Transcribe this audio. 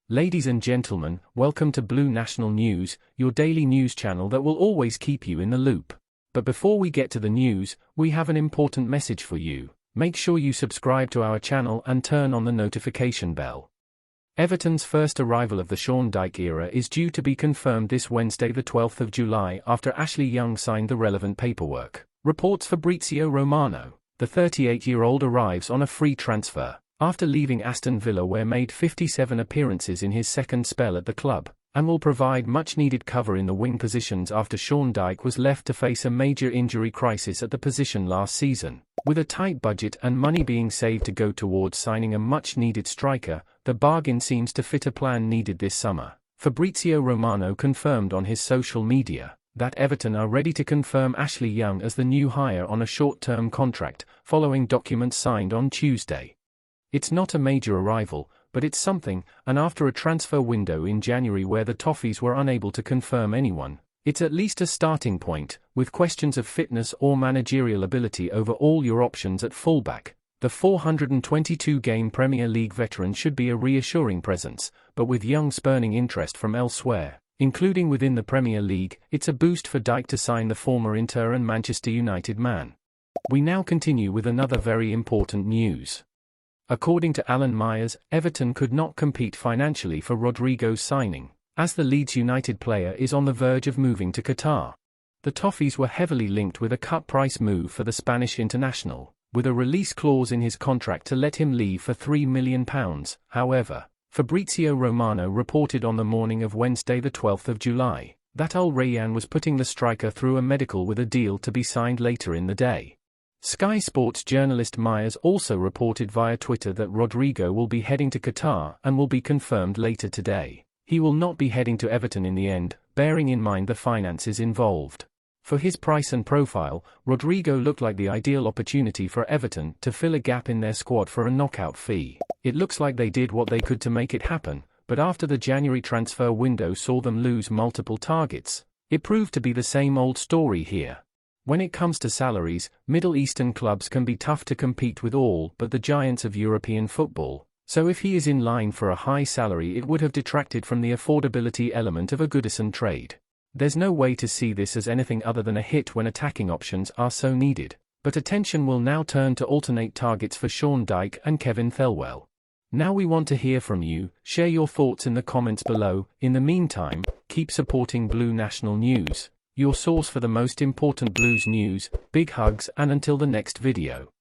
Ladies and gentlemen, welcome to Blue National News, your daily news channel that will always keep you in the loop. But before we get to the news, we have an important message for you. Make sure you subscribe to our channel and turn on the notification bell. Everton's first arrival of the Sean Dyche era is due to be confirmed this Wednesday the 12th of July after Ashley Young signed the relevant paperwork, reports Fabrizio Romano. The 38-year-old arrives on a free transfer, after leaving Aston Villa where made 57 appearances in his second spell at the club, and will provide much-needed cover in the wing positions after Sean Dyche was left to face a major injury crisis at the position last season. With a tight budget and money being saved to go towards signing a much-needed striker, the bargain seems to fit a plan needed this summer. Fabrizio Romano confirmed on his social media that Everton are ready to confirm Ashley Young as the new hire on a short-term contract, following documents signed on Tuesday. It's not a major arrival, but it's something, and after a transfer window in January where the Toffees were unable to confirm anyone, it's at least a starting point, with questions of fitness or managerial ability over all your options at fullback. The 422-game Premier League veteran should be a reassuring presence, but with Young spurning interest from elsewhere, including within the Premier League, it's a boost for Dyche to sign the former Inter and Manchester United man. We now continue with another very important news. According to Alan Myers, Everton could not compete financially for Rodrigo's signing, as the Leeds United player is on the verge of moving to Qatar. The Toffees were heavily linked with a cut-price move for the Spanish international, with a release clause in his contract to let him leave for £3 million. However, Fabrizio Romano reported on the morning of Wednesday the 12th of July, that Al Rayyan was putting the striker through a medical with a deal to be signed later in the day. Sky Sports journalist Myers also reported via Twitter that Rodrigo will be heading to Qatar and will be confirmed later today. He will not be heading to Everton in the end, bearing in mind the finances involved. For his price and profile, Rodrigo looked like the ideal opportunity for Everton to fill a gap in their squad for a knockout fee. It looks like they did what they could to make it happen, but after the January transfer window saw them lose multiple targets, it proved to be the same old story here. When it comes to salaries, Middle Eastern clubs can be tough to compete with all but the giants of European football, so if he is in line for a high salary it would have detracted from the affordability element of a Goodison trade. There's no way to see this as anything other than a hit when attacking options are so needed, but attention will now turn to alternate targets for Sean Dyche and Kevin Thelwell. Now we want to hear from you. Share your thoughts in the comments below. In the meantime, keep supporting Blue National News, your source for the most important Blues news. Big hugs and until the next video.